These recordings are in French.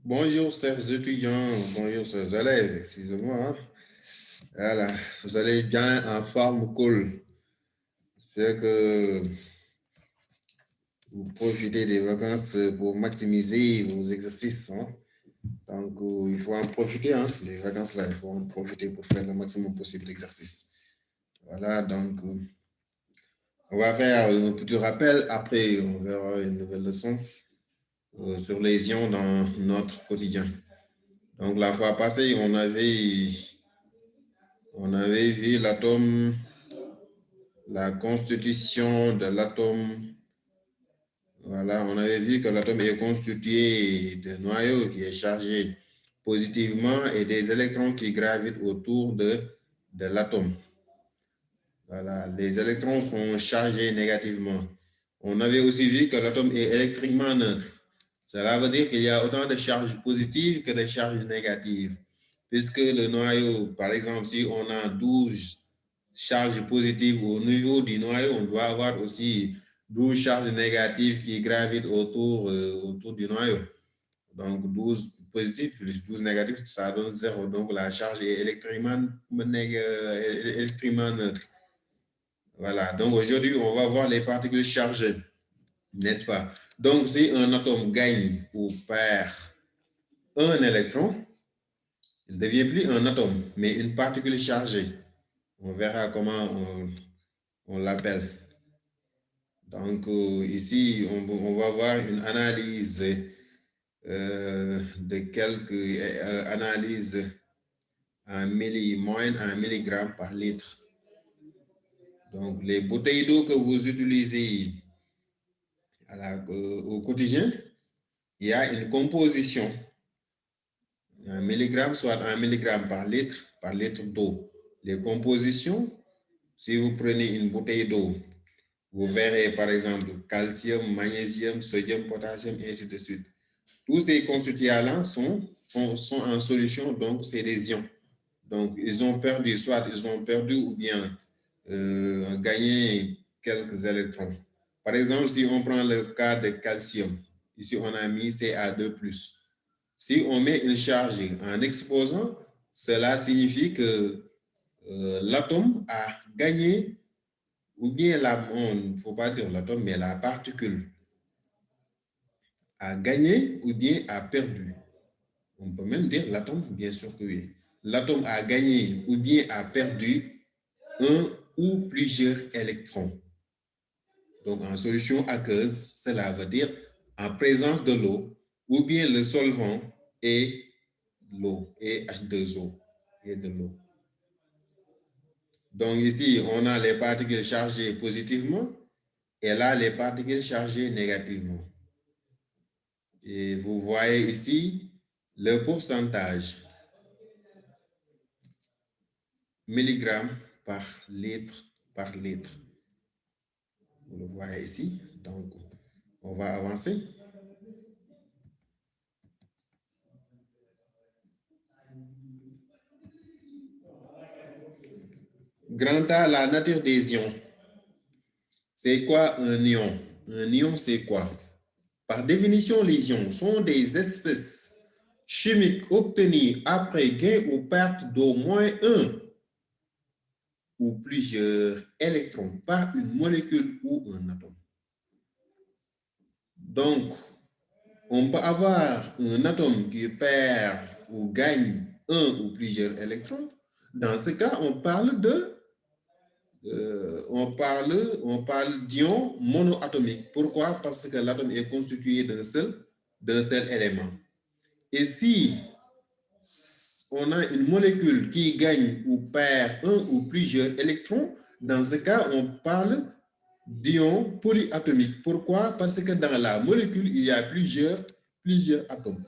Bonjour, chers étudiants, bonjour, chers élèves, excusez-moi, hein. Voilà, vous allez bien en forme cool. J'espère que vous profitez des vacances pour maximiser vos exercices, hein. Donc, il faut en profiter, hein, des vacances-là, il faut en profiter pour faire le maximum possible d'exercices. Voilà, donc, on va faire un petit rappel. Après, on verra une nouvelle leçon sur les ions dans notre quotidien. Donc, la fois passée, on avait vu l'atome, la constitution de l'atome. Voilà, on avait vu que l'atome est constitué de noyaux qui est chargé positivement et des électrons qui gravitent autour de l'atome. Voilà, les électrons sont chargés négativement. On avait aussi vu que l'atome est électriquement neutre. Cela veut dire qu'il y a autant de charges positives que de charges négatives. Puisque le noyau, par exemple, si on a 12 charges positives au niveau du noyau, on doit avoir aussi 12 charges négatives qui gravitent autour du noyau. Donc 12 positifs plus 12 négatifs, ça donne 0. Donc la charge est électriquement neutre. Voilà, donc aujourd'hui, on va voir les particules chargées, n'est-ce pas? Donc si un atome gagne ou perd un électron, il ne devient plus un atome, mais une particule chargée. On verra comment on l'appelle. Donc, ici, on va voir une analyse de quelques analyses en moyenne en milligrammes par litre. Donc, les bouteilles d'eau que vous utilisez au quotidien, il y a une composition en milligrammes, soit en milligrammes par litre d'eau. Les compositions, si vous prenez une bouteille d'eau, vous verrez par exemple calcium, magnésium, sodium, potassium, et ainsi de suite. Tous ces constituants-là sont en solution, donc c'est des ions. Donc, soit ils ont perdu ou bien gagné quelques électrons. Par exemple, si on prend le cas de calcium, ici on a mis Ca2+. Si on met une charge en exposant, cela signifie que l'atome a gagné, ou bien il ne faut pas dire l'atome, mais la particule a gagné ou bien a perdu. On peut même dire l'atome, bien sûr que oui. L'atome a gagné ou bien a perdu un ou plusieurs électrons. Donc, en solution aqueuse, cela veut dire en présence de l'eau ou bien le solvant et l'eau, et H2O et de l'eau. Donc, ici, on a les particules chargées positivement et là, les particules chargées négativement. Et vous voyez ici le pourcentage milligrammes par litre par litre. Vous le voyez ici. Donc, on va avancer. Grand A, la nature des ions. C'est quoi un ion? Un ion, c'est quoi? Par définition, les ions sont des espèces chimiques obtenues après gain ou perte d'au moins un ou plusieurs électrons par une molécule ou un atome. Donc, on peut avoir un atome qui perd ou gagne un ou plusieurs électrons. Dans ce cas, on parle d'ion monoatomique. Pourquoi? Parce que l'atome est constitué d'un seul élément. Et si on a une molécule qui gagne ou perd un ou plusieurs électrons, dans ce cas, on parle d'ion polyatomique. Pourquoi? Parce que dans la molécule, il y a plusieurs atomes.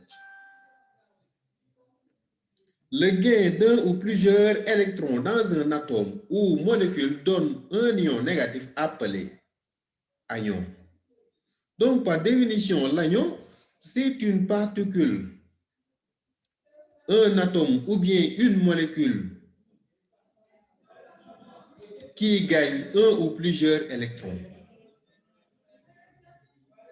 Le gain d'un ou plusieurs électrons dans un atome ou molécule donne un ion négatif appelé anion. Donc, par définition, l'anion, c'est une particule, un atome ou bien une molécule qui gagne un ou plusieurs électrons.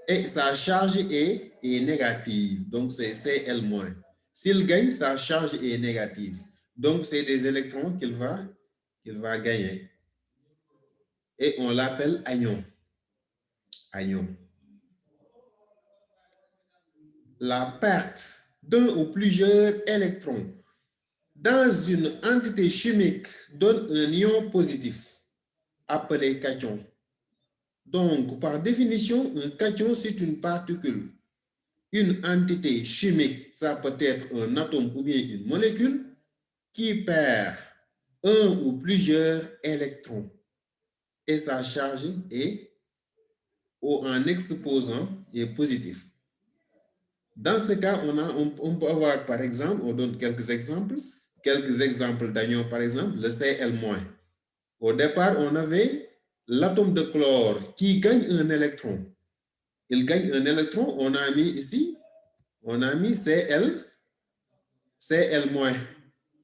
Et sa charge est est négative, donc c'est Cl-. S'il gagne, sa charge est négative. Donc, c'est des électrons qu'il va gagner. Et on l'appelle anion. Anion. La perte d'un ou plusieurs électrons dans une entité chimique donne un ion positif, appelé cation. Donc, par définition, un cation, c'est une particule. Une entité chimique, ça peut être un atome ou bien une molécule, qui perd un ou plusieurs électrons. Et sa charge est, en exposant, est positive. Dans ce cas, on peut avoir, par exemple, on donne quelques exemples d'anions, par exemple, le Cl-. Au départ, on avait l'atome de chlore qui gagne un électron. Il gagne un électron, on a mis ici, on a mis Cl-.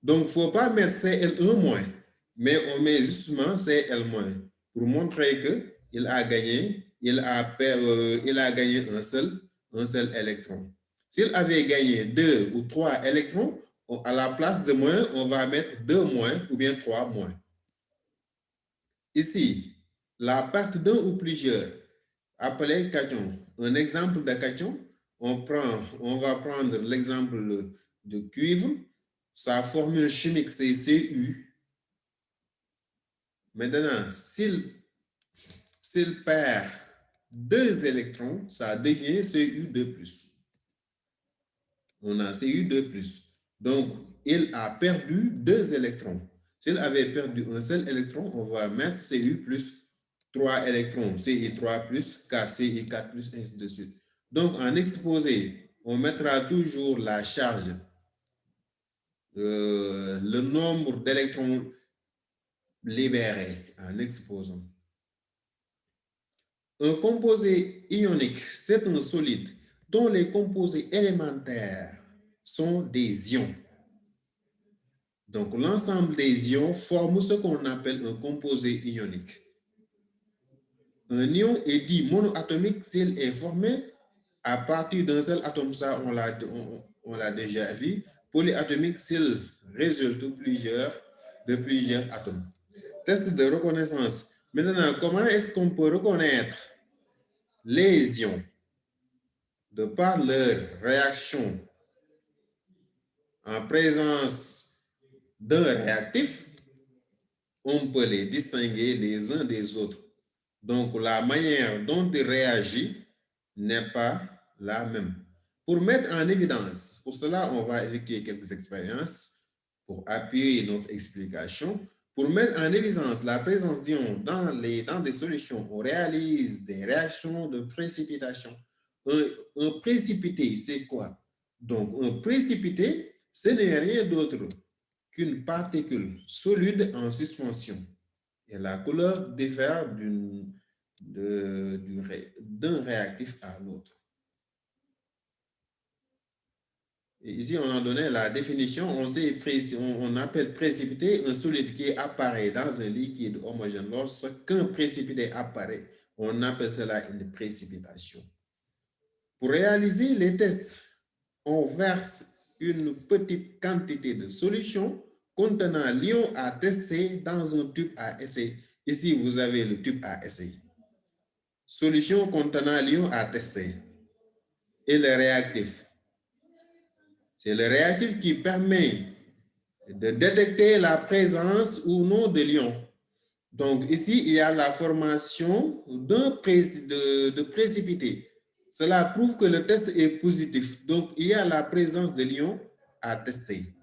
Donc, il ne faut pas mettre Cl1-, mais on met justement Cl- pour montrer qu'il a gagné, il a gagné un seul électron. S'il avait gagné 2 ou 3 électrons, à la place de moins, on va mettre 2- ou bien 3-. Ici, la perte d'un ou plusieurs, appelé cation. Un exemple de cation, on va prendre l'exemple de cuivre. Sa formule chimique, c'est Cu. Maintenant, s'il perd 2 électrons, ça devient Cu2+. On a Cu2+. Donc, il a perdu 2 électrons. S'il avait perdu un seul électron, on va mettre Cu+, 3 électrons, Ci3+, 4, Ci4+, ainsi de suite. Donc, en exposé, on mettra toujours la charge, le nombre d'électrons libérés en exposant. Un composé ionique, c'est un solide dont les composés élémentaires sont des ions. Donc, l'ensemble des ions forme ce qu'on appelle un composé ionique. Un ion est dit monoatomique s'il est formé à partir d'un seul atome, ça on l'a déjà vu. Polyatomique s'il résulte de plusieurs atomes. Test de reconnaissance. Maintenant, comment est-ce qu'on peut reconnaître les ions? De par leur réaction en présence d'un réactif, on peut les distinguer les uns des autres. Donc, la manière dont ils réagissent n'est pas la même. Pour mettre en évidence, pour cela, on va effectuer quelques expériences pour appuyer notre explication. Pour mettre en évidence la présence d'ions dans des solutions, on réalise des réactions de précipitation. Un précipité, c'est quoi? Donc, un précipité, ce n'est rien d'autre qu'une particule solide en suspension. Et la couleur diffère d'un réactif à l'autre. Et ici, on a donné la définition. On appelle précipité un solide qui apparaît dans un liquide homogène. Lorsqu'un précipité apparaît, on appelle cela une précipitation. Pour réaliser les tests, on verse une petite quantité de solution contenant l'ion à tester dans un tube à essai. Ici, vous avez le tube à essai. Solution contenant l'ion à tester. Et le réactif. C'est le réactif qui permet de détecter la présence ou non de l'ion. Donc ici, il y a la formation de précipité. Cela prouve que le test est positif. Donc, il y a la présence de l'ion à tester.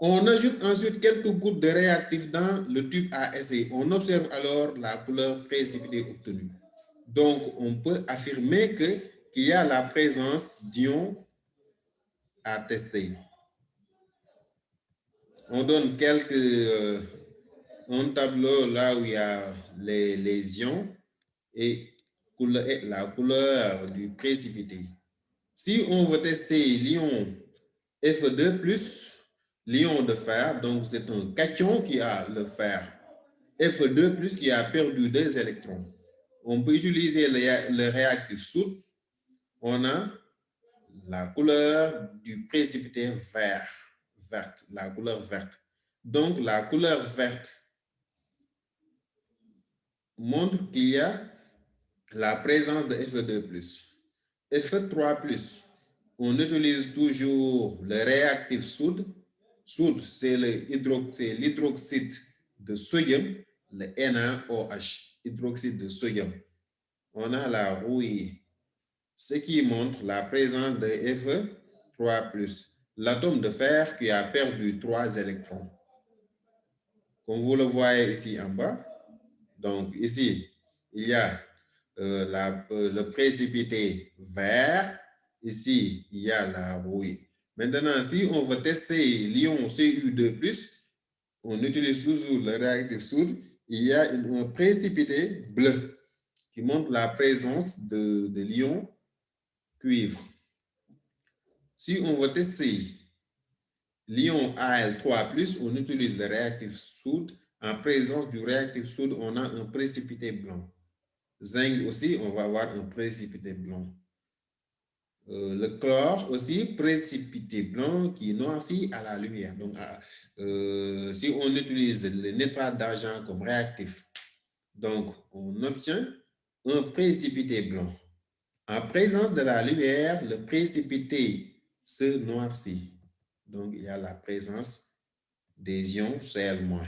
On ajoute ensuite quelques gouttes de réactif dans le tube à essai. On observe alors la couleur précipitée obtenue. Donc, on peut affirmer qu'il y a la présence d'ions à tester. On donne un tableau là où il y a les ions et la couleur du précipité. Si on veut tester l'ion Fe2+, l'ion de fer, donc c'est un cation qui a le fer. Fe2+, qui a perdu 2 électrons. on peut utiliser le réactif soude. On a la couleur du précipité verte, la couleur verte. Donc, la couleur verte montre qu'il y a la présence de Fe2+. Fe3+, on utilise toujours le réactif soude. Soude, c'est l'hydroxyde de sodium, le NaOH, hydroxyde de sodium. On a la rouille, ce qui montre la présence de Fe3+, l'atome de fer qui a perdu 3 électrons. Comme vous le voyez ici en bas, donc ici, il y a le précipité vert. Ici, il y a la rouille. Maintenant, si on veut tester l'ion Cu2+, on utilise toujours le réactif soude. Il y a un précipité bleu qui montre la présence de l'ion cuivre. Si on veut tester l'ion Al3+, on utilise le réactif soude. En présence du réactif soude, on a un précipité blanc. Zinc aussi, on va avoir un précipité blanc. Le chlore aussi, précipité blanc qui noircit à la lumière. Donc, si on utilise le nitrate d'argent comme réactif, donc on obtient un précipité blanc. En présence de la lumière, le précipité se noircit. Donc, il y a la présence des ions Cl-.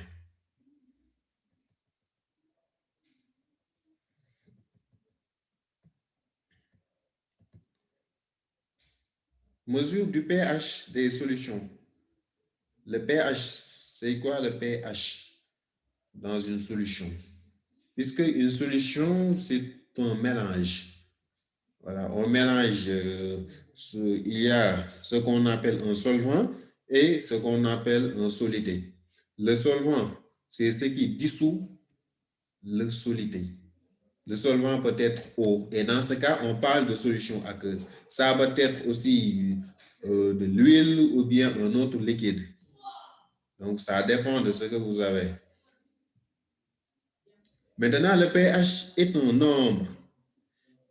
Mesure du pH des solutions. Le pH, c'est quoi le pH dans une solution? Puisque une solution, c'est un mélange. Voilà, on mélange, il y a ce qu'on appelle un solvant et ce qu'on appelle un solité. Le solvant, c'est ce qui dissout le solité. Le solvant peut être eau. Et dans ce cas, on parle de solution aqueuse. Ça peut être aussi de l'huile ou bien un autre liquide. Donc, ça dépend de ce que vous avez. Maintenant, le pH est un nombre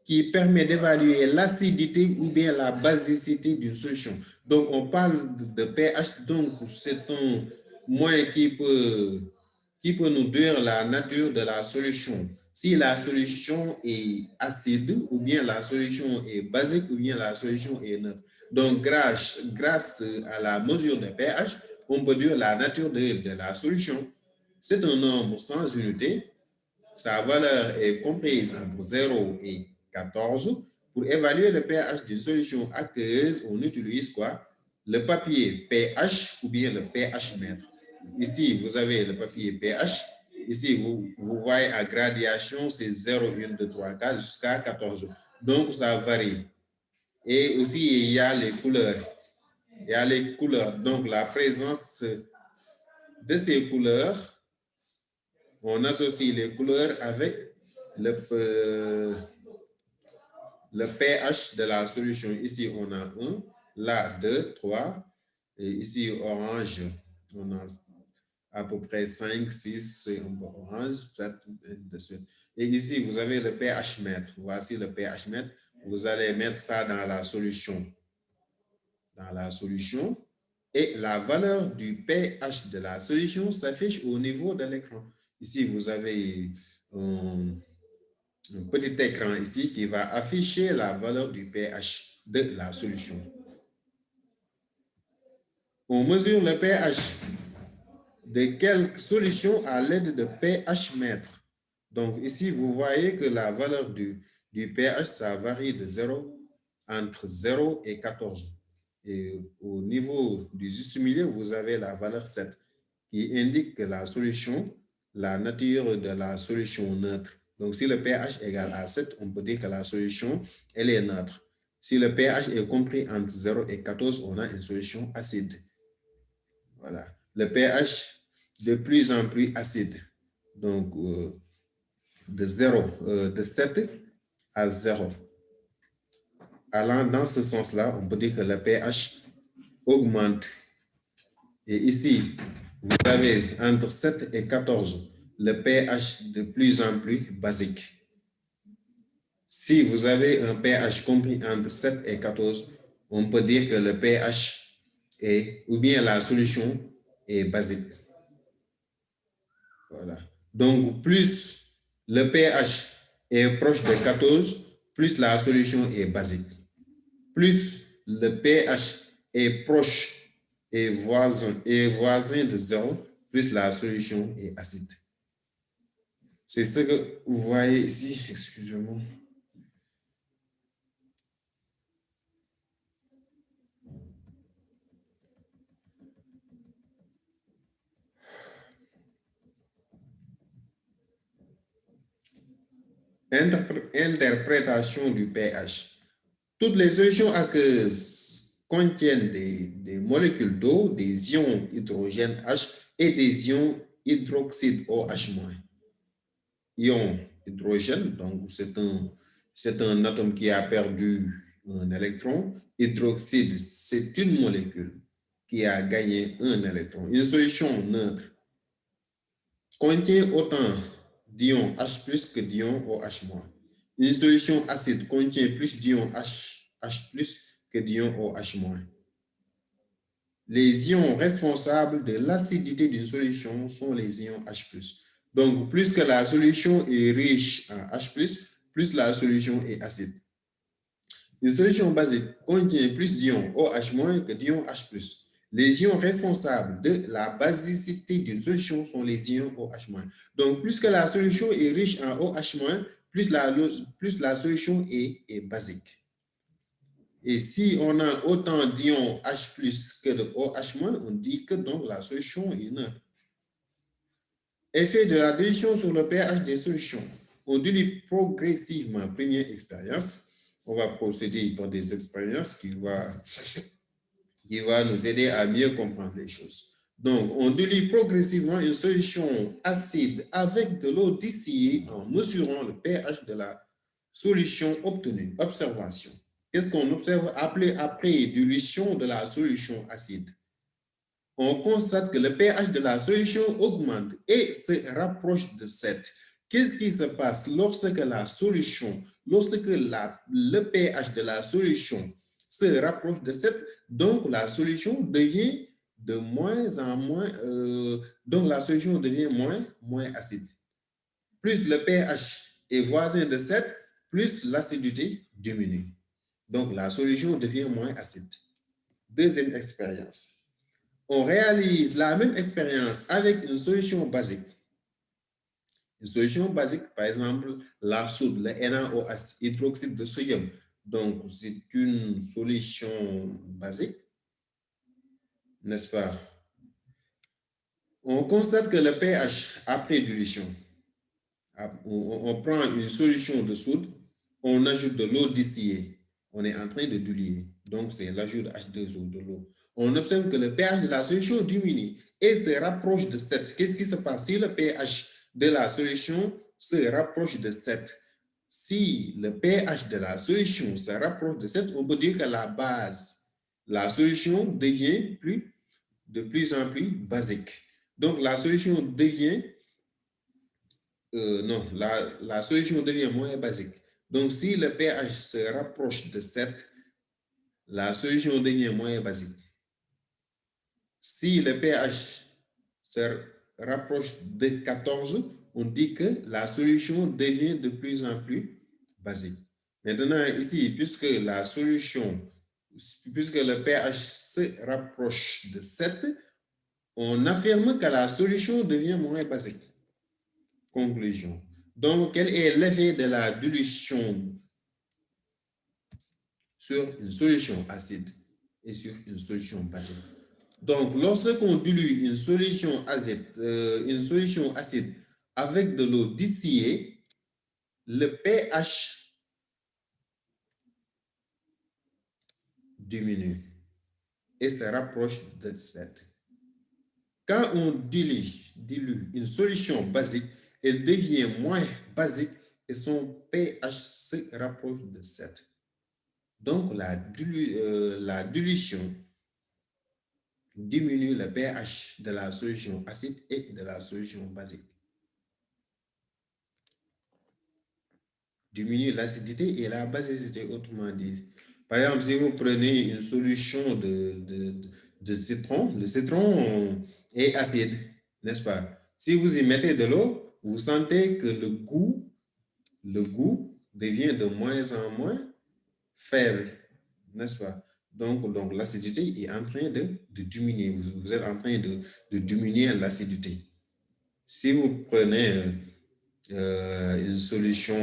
qui permet d'évaluer l'acidité ou bien la basicité d'une solution. Donc, on parle de pH, donc c'est un moyen qui peut nous dire la nature de la solution. Si la solution est acide, ou bien la solution est basique, ou bien la solution est neutre. Donc, grâce à la mesure de pH, on peut dire la nature de la solution. C'est un nombre sans unité. Sa valeur est comprise entre 0 et 14. Pour évaluer le pH d'une solution aqueuse, on utilise quoi? Le papier pH ou bien le pH mètre. Ici, vous avez le papier pH. Ici, vous voyez à gradation, c'est 0, 1, 2, 3, 4 jusqu'à 14. Donc, ça varie. Et aussi, il y a les couleurs. Il y a les couleurs. Donc, la présence de ces couleurs, on associe les couleurs avec le pH de la solution. Ici, on a 1, là 2, 3, et ici, orange, on a à peu près 5, 6, c'est un peu orange, 7, ainsi de suite. Et ici, vous avez le pH mètre. Voici le pH mètre. Vous allez mettre ça dans la solution. Dans la solution. Et la valeur du pH de la solution s'affiche au niveau de l'écran. Ici, vous avez un petit écran ici qui va afficher la valeur du pH de la solution. On mesure le pH de quelques solutions à l'aide de pH mètre. Donc ici, vous voyez que la valeur du pH, ça varie de 0, entre 0 et 14. Et au niveau du juste milieu, vous avez la valeur 7 qui indique que la solution, la nature de la solution neutre. Donc si le pH égale à 7, on peut dire que la solution, elle est neutre. Si le pH est compris entre 0 et 14, on a une solution acide. Voilà. Le pH de plus en plus acide. Donc, de 7 à 0. Allant dans ce sens-là, on peut dire que le pH augmente. Et ici, vous avez entre 7 et 14 le pH de plus en plus basique. Si vous avez un pH compris entre 7 et 14, on peut dire que le pH est, ou bien la solution est basique. Voilà. Donc, plus le pH est proche de 14, plus la solution est basique. Plus le pH est proche et voisin de 0, plus la solution est acide. C'est ce que vous voyez ici. Excusez-moi. Interprétation du pH. Toutes les solutions aqueuses contiennent des molécules d'eau, des ions hydrogène H et des ions hydroxyde OH-. Ion hydrogène, donc c'est un atome qui a perdu un électron. Hydroxyde, c'est une molécule qui a gagné un électron. Une solution neutre contient autant d'ions H plus que d'ions OH-. Une solution acide contient plus d'ions H plus que d'ions OH-. Les ions responsables de l'acidité d'une solution sont les ions H plus. Donc, plus que la solution est riche en H plus la solution est acide. Une solution basique contient plus d'ions OH- que d'ions H plus. Les ions responsables de la basicité d'une solution sont les ions OH-. Donc, plus que la solution est riche en OH-, plus la solution est basique. Et si on a autant d'ions H plus que de OH-, on dit que donc la solution est neutre. Effet de la dilution sur le pH des solutions. On dilue progressivement. Première expérience. On va procéder par des expériences qui va nous aider à mieux comprendre les choses. Donc, on dilue progressivement une solution acide avec de l'eau distillée en mesurant le pH de la solution obtenue. Observation. Qu'est-ce qu'on observe après dilution de la solution acide? On constate que le pH de la solution augmente et se rapproche de 7. Qu'est-ce qui se passe lorsque le pH de la solution se rapproche de 7? Donc, la solution devient de moins en moins, donc la solution devient moins acide. Plus le pH est voisin de 7, plus l'acidité diminue. Donc, la solution devient moins acide. Deuxième expérience. On réalise la même expérience avec une solution basique. Une solution basique, par exemple, la soude, le NaOH, hydroxyde de sodium. Donc, c'est une solution basique, n'est-ce pas? On constate que le pH après dilution, on prend une solution de soude, on ajoute de l'eau distillée, on est en train de diluer. Donc, c'est l'ajout de H2O, de l'eau. On observe que le pH de la solution diminue et se rapproche de 7. Qu'est-ce qui se passe si le pH de la solution se rapproche de 7? Si le pH de la solution se rapproche de 7, on peut dire que la solution devient de plus en plus basique. Donc, la solution devient non, la solution devient moins basique. Donc, si le pH se rapproche de 7, la solution devient moins basique. Si le pH se rapproche de 14, on dit que la solution devient de plus en plus basique. Maintenant, ici, puisque le pH se rapproche de 7, on affirme que la solution devient moins basique. Conclusion. Donc, quel est l'effet de la dilution sur une solution acide et sur une solution basique? Donc, lorsqu'on dilue une solution acide avec de l'eau distillée, le pH diminue et se rapproche de 7. Quand on dilue une solution basique, elle devient moins basique et son pH se rapproche de 7. Donc, la dilution diminue le pH de la solution acide et de la solution basique. diminue l'acidité et la basicité, autrement dit. Par exemple, si vous prenez une solution de citron, le citron est acide, n'est-ce pas? Si vous y mettez de l'eau, vous sentez que le goût devient de moins en moins faible, n'est-ce pas? Donc l'acidité est en train de diminuer. Vous êtes en train de diminuer l'acidité. Si vous prenez une solution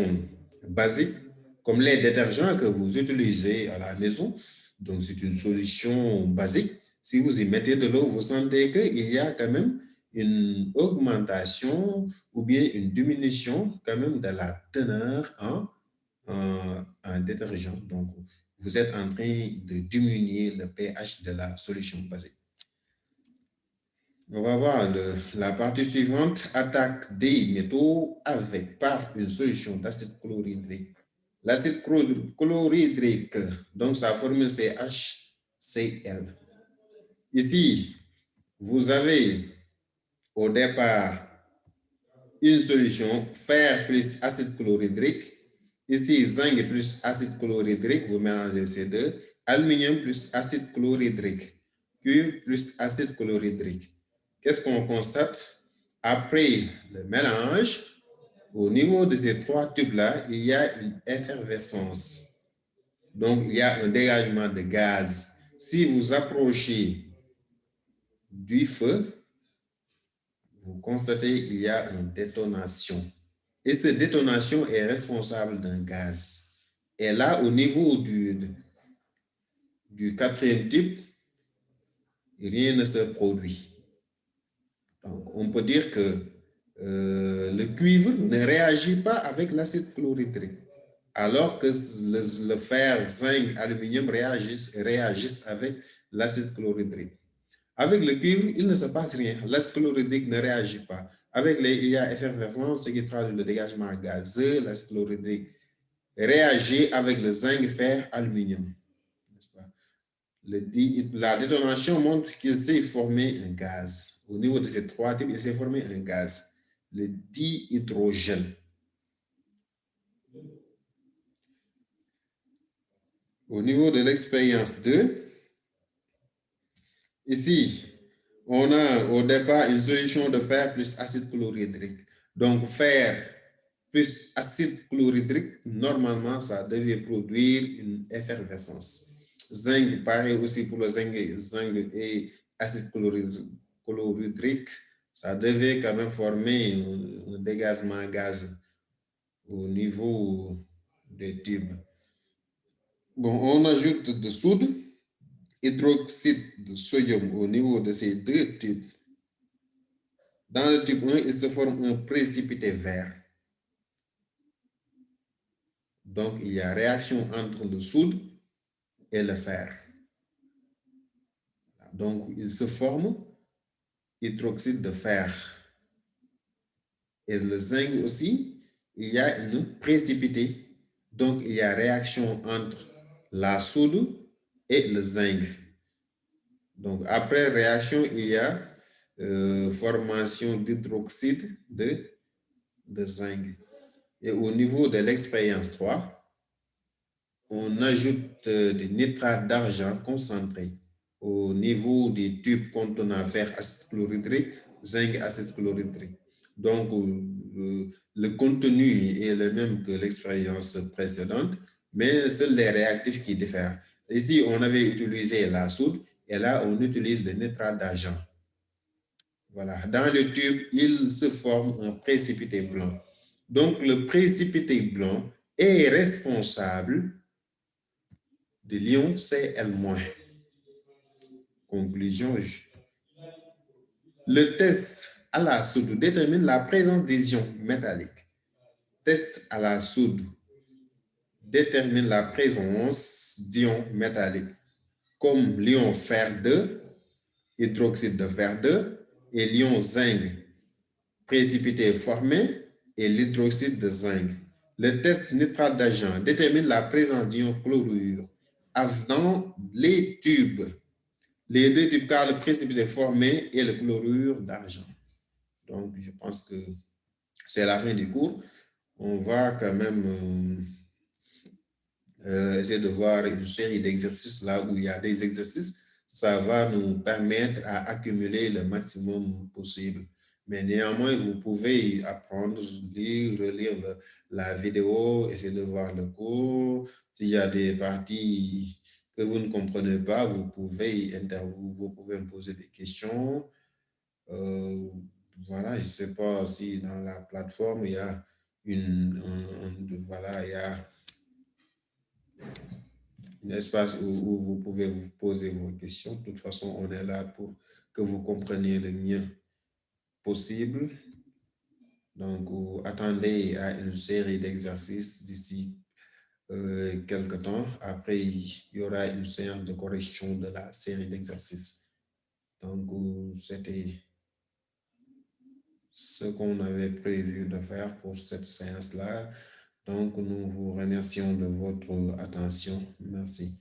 basique, comme les détergents que vous utilisez à la maison, donc c'est une solution basique. Si vous y mettez de l'eau, vous sentez qu'il y a quand même une augmentation ou bien une diminution quand même de la teneur en détergent. Donc, vous êtes en train de diminuer le pH de la solution basique. On va voir la partie suivante, attaque des métaux par une solution d'acide chlorhydrique. L'acide chlorhydrique, donc sa formule c'est HCl. Ici, vous avez au départ une solution fer plus acide chlorhydrique. Ici, zinc plus acide chlorhydrique, vous mélangez ces deux. Aluminium plus acide chlorhydrique. Cuivre plus acide chlorhydrique. Qu'est-ce qu'on constate? Après le mélange, au niveau de ces trois tubes-là, il y a une effervescence. Donc, il y a un dégagement de gaz. Si vous approchez du feu, vous constatez qu'il y a une détonation. Et cette détonation est responsable d'un gaz. Et là, au niveau du quatrième type, rien ne se produit. Donc, on peut dire que le cuivre ne réagit pas avec l'acide chlorhydrique, alors que le fer, zinc, aluminium réagissent avec l'acide chlorhydrique. Avec le cuivre, il ne se passe rien. L'acide chlorhydrique ne réagit pas. Avec il y a effervescence, ce qui traduit le dégagement gazeux, l'acide chlorhydrique réagit avec le zinc, fer, aluminium. La détonation montre qu'il s'est formé un gaz. Au niveau de ces trois types, il s'est formé un gaz, le dihydrogène. Au niveau de l'expérience 2, ici, on a au départ une solution de fer plus acide chlorhydrique. Donc, fer plus acide chlorhydrique, normalement, ça devait produire une effervescence. Zinc, pareil aussi pour le zinc et acide chlorhydrique, ça devait quand même former un dégagement gazeux au niveau des tubes. Bon, on ajoute de soude, hydroxyde de sodium au niveau de ces deux tubes. Dans le tube 1, il se forme un précipité vert. Donc, il y a réaction entre le soude et le fer. Donc, il se forme hydroxyde de fer. Et le zinc aussi, il y a une précipité. Donc, il y a réaction entre la soude et le zinc. Donc, après réaction, il y a formation d'hydroxyde de zinc. Et au niveau de l'expérience 3, on ajoute du nitrate d'argent concentré au niveau des tubes contenant fer acide chlorhydrique, zinc acide chlorhydrique. Donc, le contenu est le même que l'expérience précédente, mais seuls les réactifs qui diffèrent. Ici, on avait utilisé la soude et là, on utilise le nitrate d'argent. Voilà. Dans le tube, il se forme un précipité blanc. Donc, le précipité blanc est responsable de l'ion Cl-. Conclusion. Le test à la soude détermine la présence des ions métalliques. Test à la soude détermine la présence d'ions métalliques comme l'ion fer 2, hydroxyde de fer 2 et l'ion zinc, précipité formé et l'hydroxyde de zinc. Le test nitrate d'argent détermine la présence d'ions chlorure dans les tubes. Les deux types, car le précipité formé et le chlorure d'argent. Donc, je pense que c'est la fin du cours. on va quand même essayer de voir une série d'exercices là où il y a des exercices. Ça va nous permettre à accumuler le maximum possible. Mais néanmoins, vous pouvez apprendre, lire, relire la vidéo, essayer de voir le cours. S'il y a des parties que vous ne comprenez pas, vous pouvez me poser des questions. Voilà, je ne sais pas si dans la plateforme, il y a voilà, il y a un espace où vous pouvez vous poser vos questions. De toute façon, on est là pour que vous compreniez le mieux possible. Donc, attendez à une série d'exercices d'ici quelques temps. Après, il y aura une séance de correction de la série d'exercices. Donc, c'était ce qu'on avait prévu de faire pour cette séance-là. Donc, nous vous remercions de votre attention. Merci.